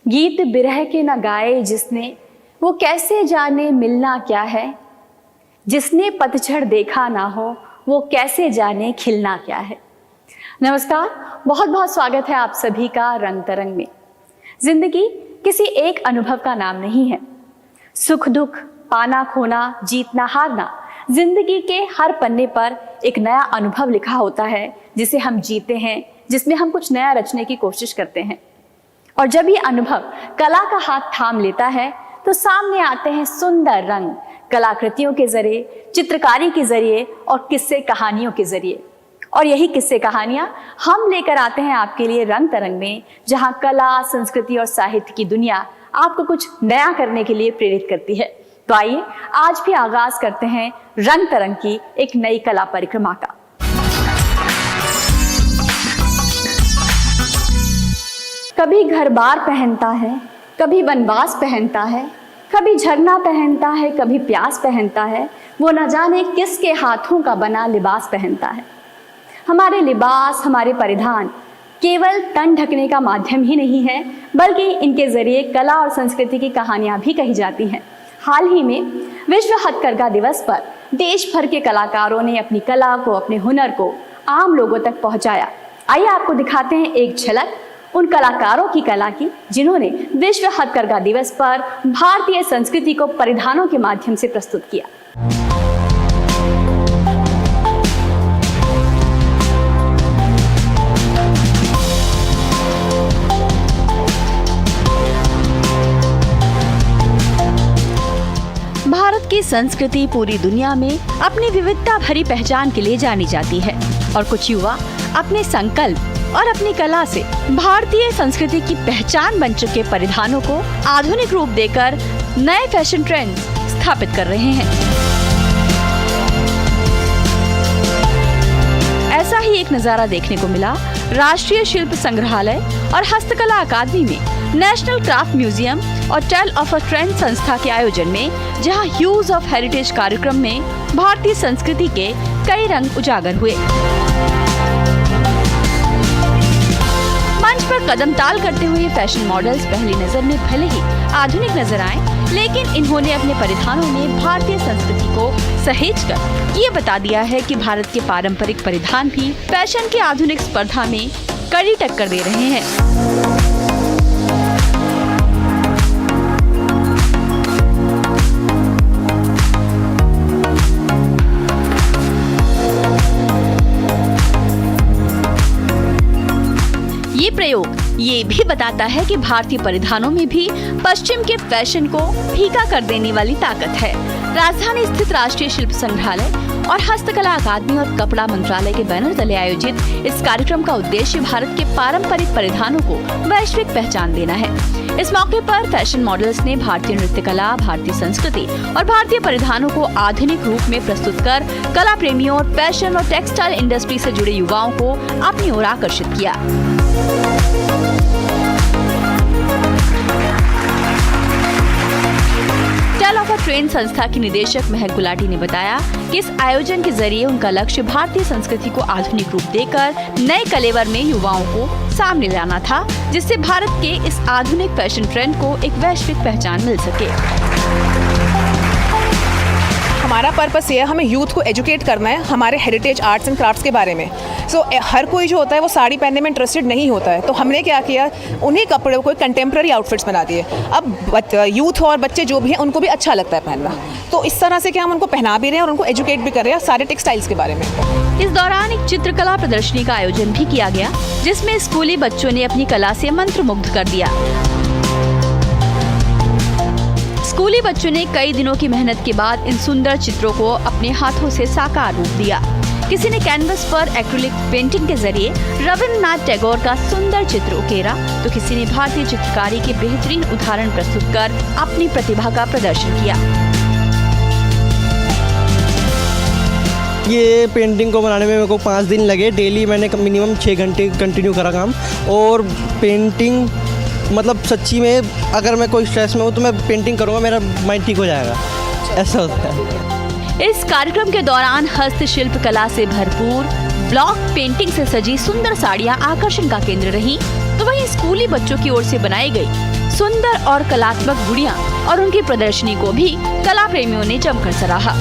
गीत बिरह के न गाए जिसने, वो कैसे जाने मिलना क्या है। जिसने पतझड़ देखा ना हो, वो कैसे जाने खिलना क्या है। नमस्कार, बहुत बहुत स्वागत है आप सभी का रंग तरंग में। जिंदगी किसी एक अनुभव का नाम नहीं है। सुख दुख, पाना खोना, जीतना हारना, जिंदगी के हर पन्ने पर एक नया अनुभव लिखा होता है जिसे हम जीते हैं, जिसमें हम कुछ नया रचने की कोशिश करते हैं। और जब ये अनुभव कला का हाथ थाम लेता है तो सामने आते हैं सुंदर रंग, कलाकृतियों के जरिए, चित्रकारी के जरिए और किस्से कहानियों के जरिए। और यही किस्से कहानियां हम लेकर आते हैं आपके लिए रंग तरंग में, जहां कला, संस्कृति और साहित्य की दुनिया आपको कुछ नया करने के लिए प्रेरित करती है। तो आइए आज भी आगाज करते हैं रंग तरंग की एक नई कला परिक्रमा का। कभी घर बार पहनता है, कभी वनवास पहनता है, कभी झरना पहनता है, कभी प्यास पहनता है, वो न जाने किसके हाथों का बना लिबास पहनता है। हमारे लिबास, हमारे परिधान केवल तन ढकने का माध्यम ही नहीं है, बल्कि इनके जरिए कला और संस्कृति की कहानियां भी कही जाती हैं। हाल ही में विश्व हथकरघा दिवस पर देश भर के कलाकारों ने अपनी कला को, अपने हुनर को आम लोगों तक पहुंचाया। आइए आपको दिखाते हैं एक झलक उन कलाकारों की कला की, जिन्होंने विश्व हथकरघा दिवस पर भारतीय संस्कृति को परिधानों के माध्यम से प्रस्तुत किया। भारत की संस्कृति पूरी दुनिया में अपनी विविधता भरी पहचान के लिए जानी जाती है और कुछ युवा अपने संकल्प और अपनी कला से भारतीय संस्कृति की पहचान बन चुके परिधानों को आधुनिक रूप देकर नए फैशन ट्रेंड स्थापित कर रहे हैं। ऐसा ही एक नजारा देखने को मिला राष्ट्रीय शिल्प संग्रहालय और हस्तकला अकादमी में नेशनल क्राफ्ट म्यूजियम और टेल ऑफ अ ट्रेंड संस्था के आयोजन में, जहां ह्यूज ऑफ हेरिटेज कार्यक्रम में भारतीय संस्कृति के कई रंग उजागर हुए। मंच पर कदम ताल करते हुए फैशन मॉडल्स पहली नजर में भले ही आधुनिक नजर आए, लेकिन इन्होंने अपने परिधानों में भारतीय संस्कृति को सहेजकर ये बता दिया है कि भारत के पारंपरिक परिधान भी फैशन की आधुनिक स्पर्धा में कड़ी टक्कर दे रहे हैं। ये प्रयोग ये भी बताता है कि भारतीय परिधानों में भी पश्चिम के फैशन को फीका कर देने वाली ताकत है। राजधानी स्थित राष्ट्रीय शिल्प संग्रहालय और हस्तकला अकादमी और कपड़ा मंत्रालय के बैनर तले आयोजित इस कार्यक्रम का उद्देश्य भारत के पारंपरिक परिधानों को वैश्विक पहचान देना है। इस मौके पर फैशन मॉडल्स ने भारतीय नृत्य कला, भारतीय संस्कृति और भारतीय परिधानों को आधुनिक रूप में प्रस्तुत कर कला प्रेमियों और फैशन और टेक्सटाइल इंडस्ट्री से जुड़े युवाओं को अपनी ओर आकर्षित किया। टेल ऑफ अ ट्रेंड संस्था की निदेशक महक गुलाटी ने बताया कि इस आयोजन के जरिए उनका लक्ष्य भारतीय संस्कृति को आधुनिक रूप देकर नए कलेवर में युवाओं को सामने लाना था, जिससे भारत के इस आधुनिक फैशन ट्रेंड को एक वैश्विक पहचान मिल सके। हमारा पर्पस ये है, हमें यूथ को एजुकेट करना है हमारे हेरिटेज आर्ट्स एंड क्राफ्ट्स के बारे में। हर कोई जो होता है वो साड़ी पहनने में इंटरेस्टेड नहीं होता है, तो हमने क्या किया, उन्हीं कपड़ों को कंटेम्प्रेरी आउटफिट्स बना दिए। अब यूथ और बच्चे जो भी हैं उनको भी अच्छा लगता है पहनना, तो इस तरह से क्या हम उनको पहना भी रहे हैं और उनको एजुकेट भी कर रहे हैं सारे टेक्सटाइल्स के बारे में। इस दौरान एक चित्रकला प्रदर्शनी का आयोजन भी किया गया, जिसमें स्कूली बच्चों ने अपनी कला से मंत्रमुग्ध कर दिया। स्कूली बच्चों ने कई दिनों की मेहनत के बाद इन सुंदर चित्रों को अपने हाथों से साकार रूप दिया। किसी ने कैनवस पर एक्रिलिक पेंटिंग के जरिए रविंद्रनाथ टैगोर का सुंदर चित्र उकेरा, तो किसी ने भारतीय चित्रकारी के बेहतरीन उदाहरण प्रस्तुत कर अपनी प्रतिभा का प्रदर्शन किया। ये पेंटिंग को बनाने में मेरे को 5 दिन लगे। डेली मैंने मिनिमम 6 घंटे कंटिन्यू करा काम, और पेंटिंग मतलब सच्ची में अगर मैं कोई स्ट्रेस में हूँ तो मैं पेंटिंग करूँगा, मेरा माइंड ठीक हो जाएगा, ऐसा होता है। इस कार्यक्रम के दौरान हस्तशिल्प कला से भरपूर ब्लॉक पेंटिंग से सजी सुंदर साड़ियाँ आकर्षण का केंद्र रही, तो तो वहीं स्कूली बच्चों की ओर से बनाई गई सुंदर और कलात्मक गुड़ियां और उनकी प्रदर्शनी को भी कला प्रेमियों ने जमकर सराहा।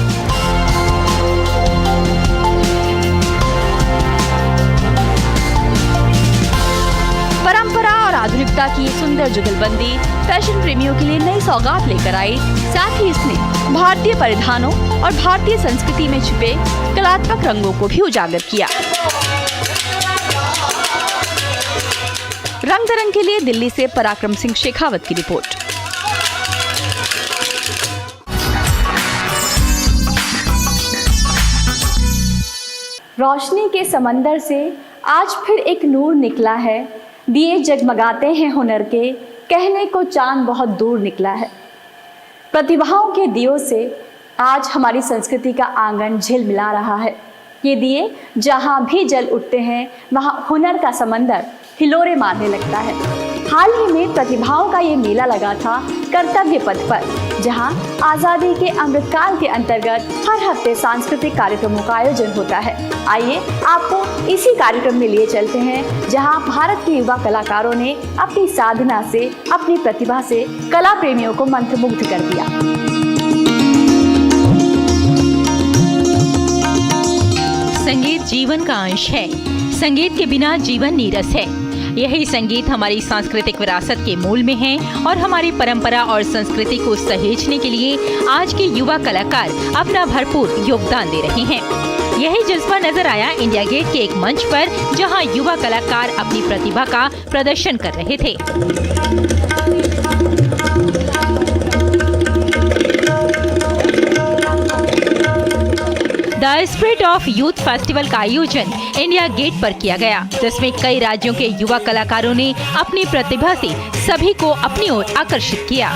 परंपरा और आधुनिकता की सुंदर जुगलबंदी फैशन प्रेमियों के लिए नई सौगात लेकर आई। साथ ही इसने भारतीय परिधानों और भारतीय संस्कृति में छिपे कलात्मक रंगों को भी उजागर किया। रंग तरंग के लिए दिल्ली से पराक्रम सिंह शेखावत की रिपोर्ट। रोशनी के समंदर से आज फिर एक नूर निकला है, दिए जगमगाते हैं हुनर के, कहने को चांद बहुत दूर निकला है। प्रतिभाओं के दियों से आज हमारी संस्कृति का आंगन झिलमिला रहा है। ये दिए जहाँ भी जल उठते हैं वहाँ हुनर का समंदर हिलोरे मारने लगता है। हाल ही में प्रतिभाओं का ये मेला लगा था कर्तव्य पथ पर, जहां आज़ादी के अमृतकाल के अंतर्गत हर हफ्ते सांस्कृतिक कार्यक्रमों का आयोजन होता है। आइए आपको इसी कार्यक्रम में लिए चलते हैं, जहां भारत के युवा कलाकारों ने अपनी साधना से, अपनी प्रतिभा से कला प्रेमियों को मंत्रमुग्ध कर दिया। संगीत जीवन का अंश है। संगीत के बिना जीवन नीरस है। यही संगीत हमारी सांस्कृतिक विरासत के मूल में है और हमारी परंपरा और संस्कृति को सहेजने के लिए आज के युवा कलाकार अपना भरपूर योगदान दे रहे हैं। यही जज्बा नजर आया इंडिया गेट के एक मंच पर, जहां युवा कलाकार अपनी प्रतिभा का प्रदर्शन कर रहे थे। The spirit of youth festival का आयोजन इंडिया गेट पर किया गया, जिसमें कई राज्यों के युवा कलाकारों ने अपनी प्रतिभा से सभी को अपनी ओर आकर्षित किया।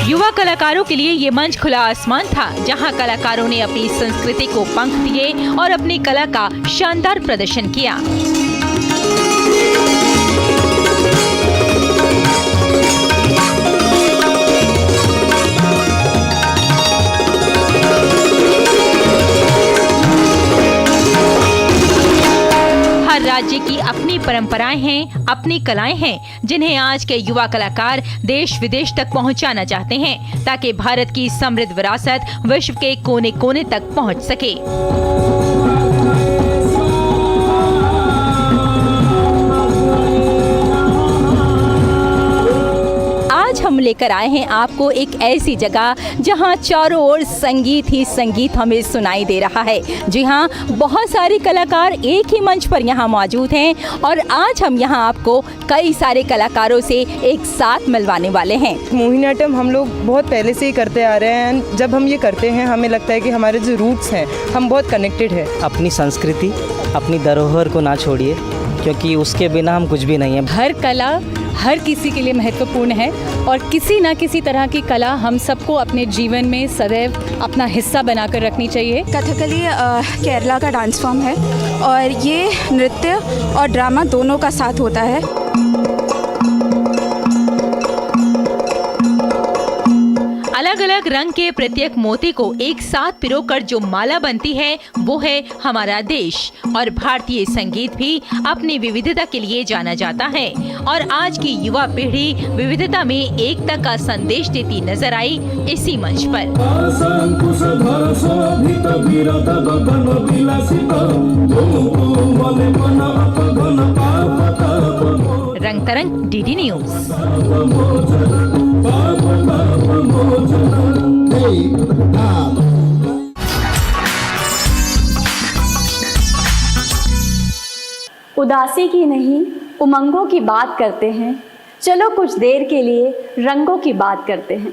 युवा कलाकारों के लिए ये मंच खुला आसमान था, जहां कलाकारों ने अपनी संस्कृति को पंख दिए और अपनी कला का शानदार प्रदर्शन किया। हर राज्य की अपनी परंपराएं हैं, अपनी कलाएं हैं, जिन्हें आज के युवा कलाकार देश विदेश तक पहुंचाना चाहते हैं, ताकि भारत की समृद्ध विरासत विश्व के कोने कोने तक पहुंच सके। आज हम लेकर आए हैं आपको एक ऐसी जगह जहां चारों ओर संगीत ही संगीत हमें सुनाई दे रहा है। जी हाँ, बहुत सारे कलाकार एक ही मंच पर यहाँ मौजूद हैं और आज हम यहाँ आपको कई सारे कलाकारों से एक साथ मिलवाने वाले हैं। मोहिनीअट्टम हम लोग बहुत पहले से ही करते आ रहे हैं। जब हम ये करते हैं हमें लगता है कि हमारे जो रूट्स हैं हम बहुत कनेक्टेड है। अपनी संस्कृति, अपनी धरोहर को ना छोड़िए, क्योंकि उसके बिना हम कुछ भी नहीं है। हर कला हर किसी के लिए महत्वपूर्ण है और किसी न किसी तरह की कला हम सबको अपने जीवन में सदैव अपना हिस्सा बनाकर रखनी चाहिए। कथकली केरला का डांस फॉर्म है और ये नृत्य और ड्रामा दोनों का साथ होता है। अलग अलग रंग के प्रत्येक मोती को एक साथ पिरोकर जो माला बनती है, वो है हमारा देश। और भारतीय संगीत भी अपनी विविधता के लिए जाना जाता है और आज की युवा पीढ़ी विविधता में एकता का संदेश देती नजर आई इसी मंच पर। रंग तरंग डीडी न्यूज। उदासी की नहीं उमंगों की बात करते हैं, चलो कुछ देर के लिए रंगों की बात करते हैं।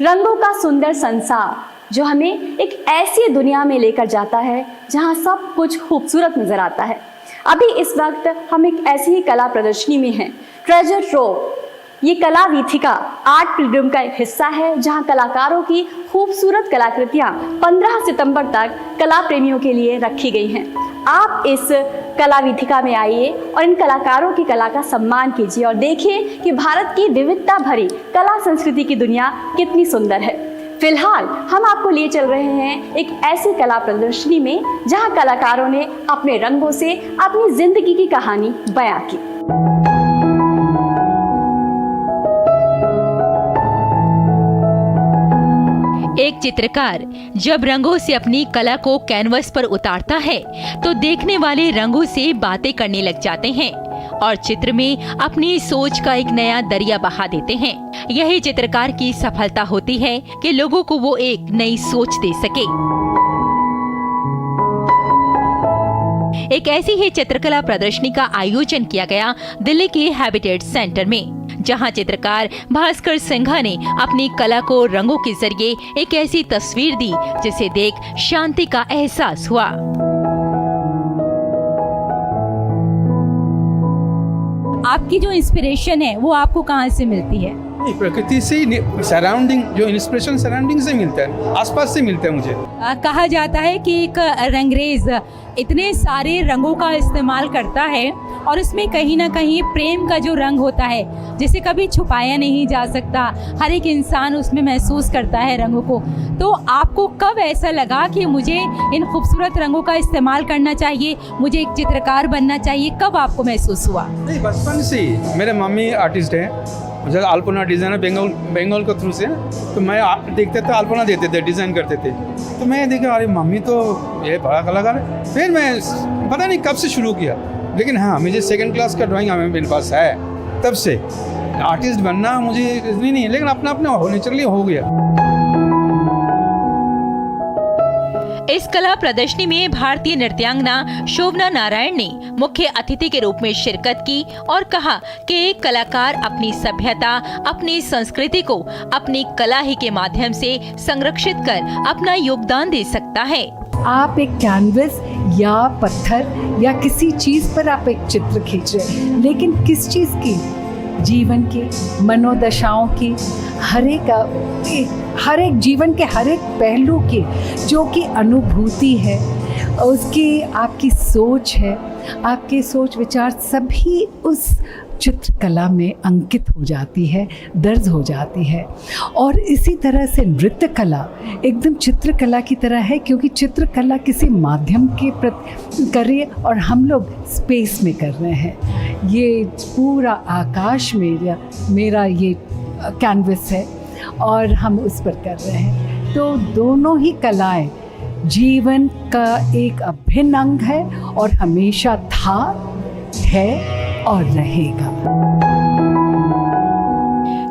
रंगों का सुंदर संसार जो हमें एक ऐसी दुनिया में लेकर जाता है जहां सब कुछ खूबसूरत नजर आता है। अभी इस वक्त हम एक ऐसी ही कला प्रदर्शनी में हैं, ट्रेजर ट्रोव। ये कला वीथिका आर्ट पिलग्रिम का एक हिस्सा है, जहां कलाकारों की खूबसूरत कलाकृतियां 15 सितंबर तक कला प्रेमियों के लिए रखी गई हैं। आप इस कला वीथिका में आइए और इन कलाकारों की कला का सम्मान कीजिए और देखिए कि भारत की विविधता भरी कला संस्कृति की दुनिया कितनी सुंदर है। फिलहाल हम आपको लिए चल रहे हैं एक ऐसी कला प्रदर्शनी में जहां कलाकारों ने अपने रंगों से अपनी जिंदगी की कहानी बयां की। एक चित्रकार जब रंगों से अपनी कला को कैनवस पर उतारता है तो देखने वाले रंगों से बातें करने लग जाते हैं और चित्र में अपनी सोच का एक नया दरिया बहा देते हैं। यही चित्रकार की सफलता होती है कि लोगों को वो एक नई सोच दे सके। एक ऐसी ही चित्रकला प्रदर्शनी का आयोजन किया गया दिल्ली के हैबिटेट सेंटर में, जहां चित्रकार भास्कर सिंघा ने अपनी कला को रंगों के जरिए एक ऐसी तस्वीर दी जिसे देख शांति का एहसास हुआ। आपकी जो इंस्पिरेशन है वो आपको कहाँ से मिलती है? प्रकृति से ही, सराउंडिंग, जो इंस्पिरेशन सराउंडिंग से मिलता है, आसपास से मिलता है मुझे। कहा जाता है कि एक रंगरेज इतने सारे रंगों का इस्तेमाल करता है और उसमें कहीं ना कहीं प्रेम का जो रंग होता है जिसे कभी छुपाया नहीं जा सकता, हर एक इंसान उसमें महसूस करता है रंगों को। तो आपको कब ऐसा लगा कि मुझे इन खूबसूरत रंगों का इस्तेमाल करना चाहिए, मुझे एक चित्रकार बनना चाहिए, कब आपको महसूस हुआ? नहीं, बचपन से ही। मेरे मम्मी आर्टिस्ट है, मुझे अल्पना डिज़ाइनर बंगाल के थ्रू से, तो मैं देखते थे, अल्पना देते थे, डिज़ाइन करते थे, तो मैं देखा अरे मम्मी तो ये बड़ा कलाकार है। फिर मैं पता नहीं कब से शुरू किया, लेकिन हाँ मुझे 2nd क्लास का ड्राइंग मेरे पास है, तब से आर्टिस्ट बनना मुझे इतनी नहीं, लेकिन अपना अपना नेचुरली हो गया। इस कला प्रदर्शनी में भारतीय नृत्यांगना शोभना नारायण ने मुख्य अतिथि के रूप में शिरकत की और कहा कि एक कलाकार अपनी सभ्यता, अपनी संस्कृति को अपनी कला ही के माध्यम से संरक्षित कर अपना योगदान दे सकता है। आप एक कैनवस या पत्थर या किसी चीज पर आप एक चित्र खींच रहे हैं, लेकिन किस चीज की? जीवन की, मनोदशाओं की, हर एक जीवन के हर एक पहलू की जो कि अनुभूति है, उसकी आपकी सोच है, आपके सोच विचार सभी उस चित्रकला में अंकित हो जाती है, दर्ज हो जाती है। और इसी तरह से नृत्य कला एकदम चित्रकला की तरह है, क्योंकि चित्रकला किसी माध्यम के प्रति कर रही है और हम लोग स्पेस में कर रहे हैं। ये पूरा आकाश मेरा ये कैनवस है और हम उस पर कर रहे हैं। तो दोनों ही कलाएं जीवन का एक अभिन्न अंग है और हमेशा था, है और रहेगा।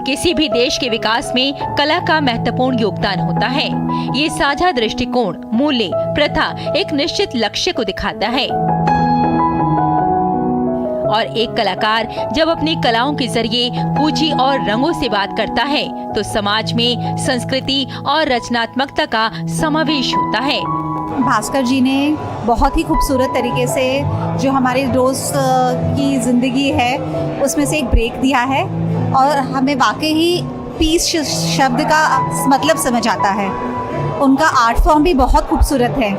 किसी भी देश के विकास में कला का महत्वपूर्ण योगदान होता है। ये साझा दृष्टिकोण, मूल्य, प्रथा एक निश्चित लक्ष्य को दिखाता है और एक कलाकार जब अपनी कलाओं के जरिए पूंजी और रंगों से बात करता है तो समाज में संस्कृति और रचनात्मकता का समावेश होता है। भास्कर जी ने बहुत ही खूबसूरत तरीके से जो हमारे रोज़ की ज़िंदगी है उसमें से एक ब्रेक दिया है और हमें वाकई ही पीस शब्द का मतलब समझ आता है। उनका आर्ट फॉर्म भी बहुत खूबसूरत है।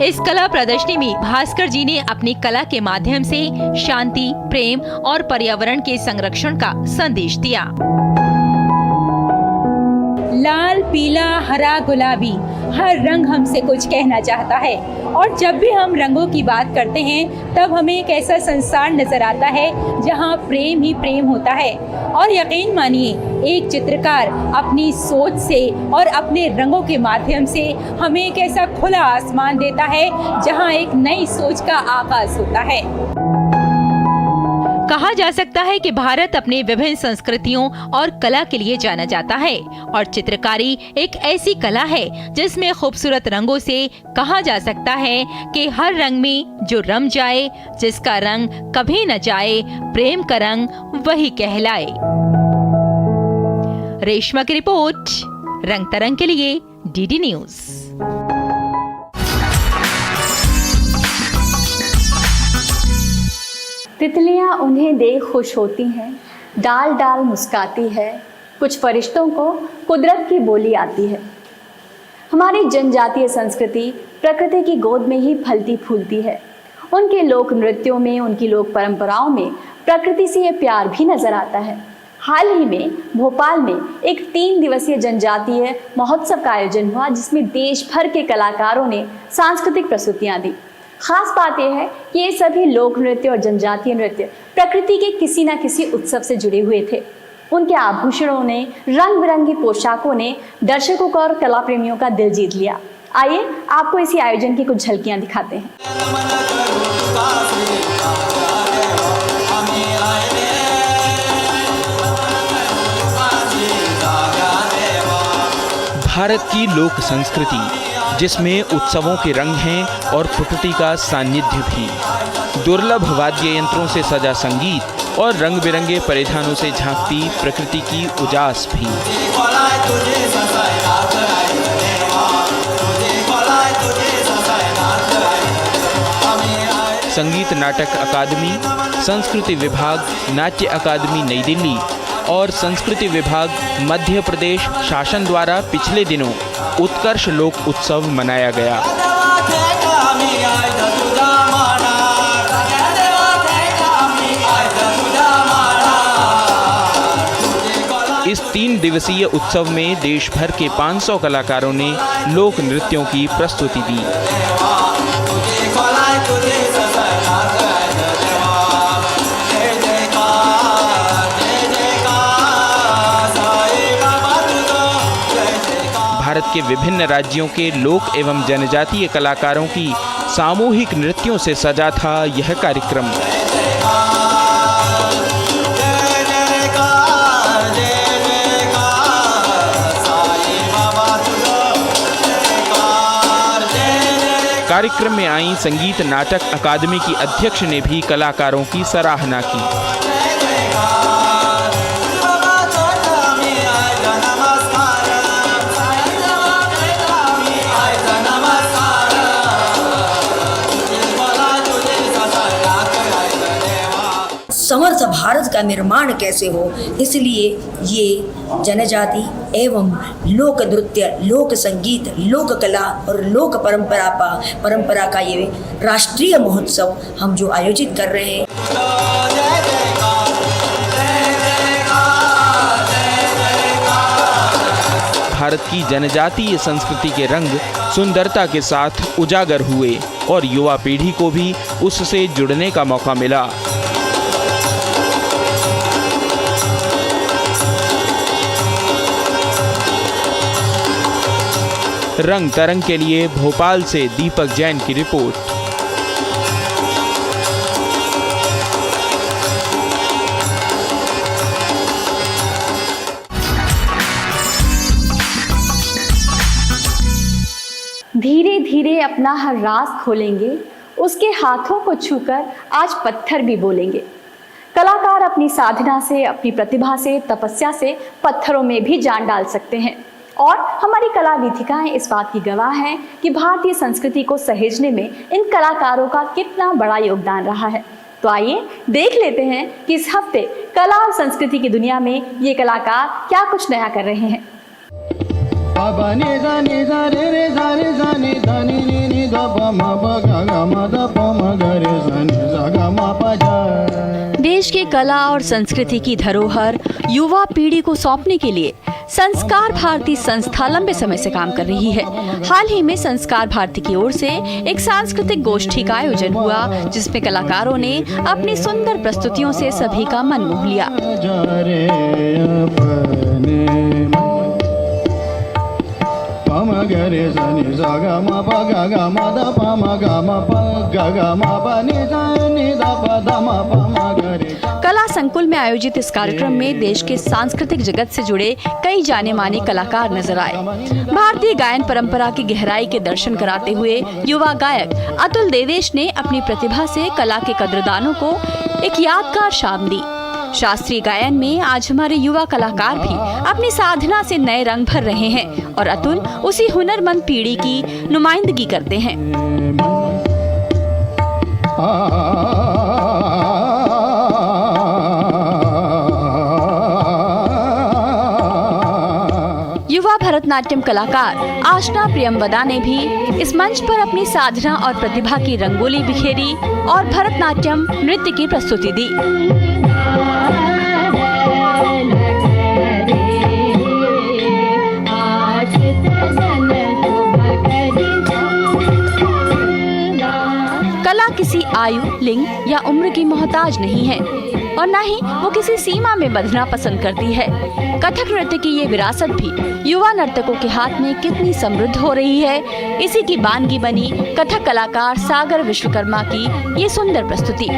इस कला प्रदर्शनी में भास्कर जी ने अपनी कला के माध्यम से शांति, प्रेम और पर्यावरण के संरक्षण का संदेश दिया। लाल, पीला, हरा, गुलाबी, हर रंग हमसे कुछ कहना चाहता है और जब भी हम रंगों की बात करते हैं तब हमें एक ऐसा संसार नजर आता है जहां प्रेम ही प्रेम होता है। और यकीन मानिए, एक चित्रकार अपनी सोच से और अपने रंगों के माध्यम से हमें एक ऐसा खुला आसमान देता है जहां एक नई सोच का आगाज होता है। कहा जा सकता है कि भारत अपने विभिन्न संस्कृतियों और कला के लिए जाना जाता है और चित्रकारी एक ऐसी कला है जिसमें खूबसूरत रंगों से कहा जा सकता है कि हर रंग में जो रम जाए, जिसका रंग कभी न जाए, प्रेम का रंग वही कहलाए। रेशमा की रिपोर्ट, रंग तरंग के लिए डीडी न्यूज। तितलियां उन्हें देख खुश होती हैं, डाल डाल मुस्काती है, कुछ फरिश्तों को कुदरत की बोली आती है। हमारी जनजातीय संस्कृति प्रकृति की गोद में ही फलती फूलती है। उनके लोक नृत्यों में, उनकी लोक परंपराओं में प्रकृति से ये प्यार भी नजर आता है। हाल ही में भोपाल में एक 3 दिवसीय जनजातीय महोत्सव का आयोजन हुआ, जिसमें देश भर के कलाकारों ने सांस्कृतिक प्रस्तुतियां दी। खास बात यह है कि ये सभी लोक नृत्य और जनजातीय नृत्य प्रकृति के किसी न किसी उत्सव से जुड़े हुए थे। उनके आभूषणों ने, रंग बिरंगी पोशाकों ने दर्शकों का और कला प्रेमियों का दिल जीत लिया। आइए आपको इसी आयोजन की कुछ झलकियां दिखाते हैं। भारत की लोक संस्कृति, जिसमें उत्सवों के रंग हैं और प्रकृति का सानिध्य भी। दुर्लभ वाद्य यंत्रों से सजा संगीत और रंग बिरंगे परिधानों से झांकती प्रकृति की उजास भी। संगीत नाटक अकादमी, संस्कृति विभाग, नाट्य अकादमी नई दिल्ली और संस्कृति विभाग मध्य प्रदेश शासन द्वारा पिछले दिनों उत्कर्ष लोक उत्सव मनाया गया। इस 3 दिवसीय उत्सव में देश भर के 500 कलाकारों ने लोक नृत्यों की प्रस्तुति दी। भारत के विभिन्न राज्यों के लोक एवं जनजातीय कलाकारों की सामूहिक नृत्यों से सजा था यह कार्यक्रम। कार्यक्रम में आई संगीत नाटक अकादमी की अध्यक्ष ने भी कलाकारों की सराहना की। समर्थ भारत का निर्माण कैसे हो, इसलिए ये जनजाति एवं लोक नृत्य, लोक संगीत, लोक कला और लोक परंपरा का ये राष्ट्रीय महोत्सव हम जो आयोजित कर रहे हैं। भारत की जनजातीय संस्कृति के रंग सुंदरता के साथ उजागर हुए और युवा पीढ़ी को भी उससे जुड़ने का मौका मिला। रंग तरंग के लिए भोपाल से दीपक जैन की रिपोर्ट। धीरे धीरे अपना हर राज खोलेंगे, उसके हाथों को छूकर आज पत्थर भी बोलेंगे। कलाकार अपनी साधना से, अपनी प्रतिभा से, तपस्या से पत्थरों में भी जान डाल सकते हैं। और हमारी कला वीथिकाएं इस बात की गवाह हैं कि भारतीय संस्कृति को सहेजने में इन कलाकारों का कितना बड़ा योगदान रहा है। तो आइए देख लेते हैं कि इस हफ्ते कला और संस्कृति की दुनिया में ये कलाकार क्या कुछ नया कर रहे हैं। देश के कला और संस्कृति की धरोहर युवा पीढ़ी को सौंपने के लिए संस्कार भारती संस्था लंबे समय से काम कर रही है। हाल ही में संस्कार भारती की ओर से एक सांस्कृतिक गोष्ठी का आयोजन हुआ, जिसमें कलाकारों ने अपनी सुंदर प्रस्तुतियों से सभी का मन मोह लिया। कला संकुल में आयोजित इस कार्यक्रम में देश के सांस्कृतिक जगत से जुड़े कई जाने माने कलाकार नजर आए। भारतीय गायन परंपरा की गहराई के दर्शन कराते हुए युवा गायक अतुल देदेश ने अपनी प्रतिभा से कला के कद्रदानों को एक यादगार शाम दी। शास्त्रीय गायन में आज हमारे युवा कलाकार भी अपनी साधना से नए रंग भर रहे हैं और अतुल उसी हुनरमंद पीढ़ी की नुमाइंदगी करते हैं। युवा भरतनाट्यम कलाकार आशना प्रियमवदा ने भी इस मंच पर अपनी साधना और प्रतिभा की रंगोली बिखेरी और भरतनाट्यम नृत्य की प्रस्तुति दी। आयु, लिंग या उम्र की मोहताज नहीं है और न ही वो किसी सीमा में बंधना पसंद करती है। कथक नृत्य की ये विरासत भी युवा नर्तकों के हाथ में कितनी समृद्ध हो रही है, इसी की बानगी बनी कथक कलाकार सागर विश्वकर्मा की ये सुंदर प्रस्तुति।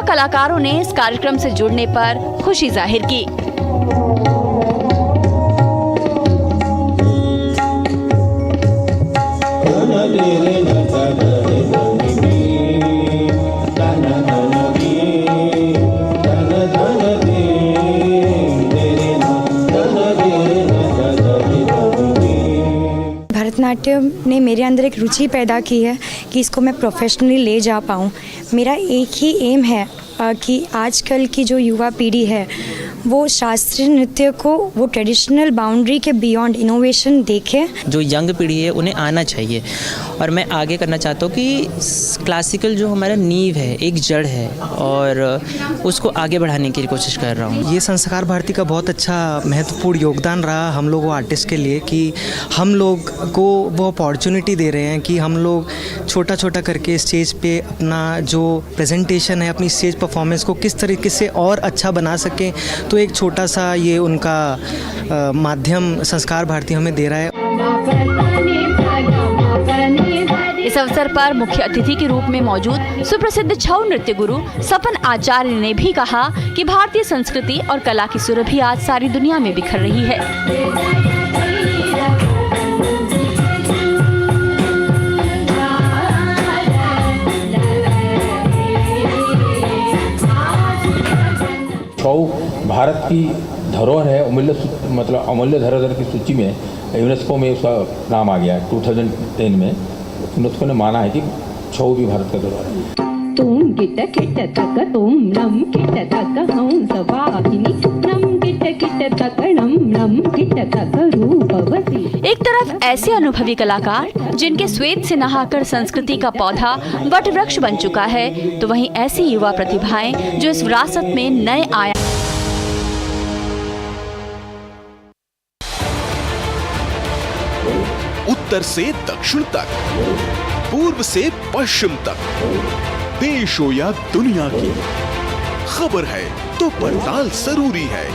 कलाकारों ने इस कार्यक्रम से जुड़ने पर खुशी जाहिर की। भरतनाट्यम ने मेरे अंदर एक रुचि पैदा की है कि इसको मैं प्रोफेशनली ले जा पाऊँ। मेरा एक ही एम है कि आजकल की जो युवा पीढ़ी है वो शास्त्रीय नृत्य को वो ट्रेडिशनल बाउंड्री के बियॉन्ड इनोवेशन देखे। जो यंग पीढ़ी है उन्हें आना चाहिए और मैं आगे करना चाहता हूँ कि क्लासिकल जो हमारा नींव है, एक जड़ है और उसको आगे बढ़ाने की कोशिश कर रहा हूँ। ये संस्कार भारती का बहुत अच्छा महत्वपूर्ण योगदान रहा हम लोग आर्टिस्ट के लिए कि हम लोग को वो अपॉर्चुनिटी दे रहे हैं कि हम लोग छोटा छोटा करके स्टेज पे अपना जो प्रेजेंटेशन है, अपनी स्टेज परफॉर्मेंस को किस तरीके से और अच्छा बना सकें। तो एक छोटा सा ये उनका माध्यम संस्कार भारती हमें दे रहा है। इस अवसर पर मुख्य अतिथि के रूप में मौजूद सुप्रसिद्ध छऊ नृत्य गुरु सपन आचार्य ने भी कहा कि भारतीय संस्कृति और कला की सुरभि आज सारी दुनिया में बिखर रही है। छऊ भारत की धरोहर है, अमूल्य धरोहर की सूची में यूनेस्को में उसका नाम आ गया 2010 में। यूनेस्को ने माना है कि छऊ भी भारत का धरोहर है। तुम गिट किट तक तुम नम किट तक हंस वाहिनी नम गिट किट तक नम किट तक रूपवती। एक तरफ ऐसे अनुभवी कलाकार जिनके श्वेत से नहाकर संस्कृति का पौधा वट वृक्ष बन चुका है, तो वहीं ऐसी युवा प्रतिभाएं जो इस विरासत में नए आयाम। उत्तर से दक्षिण तक, पूर्व से पश्चिम तक, देश हो या दुनिया की खबर है तो पड़ताल जरूरी है।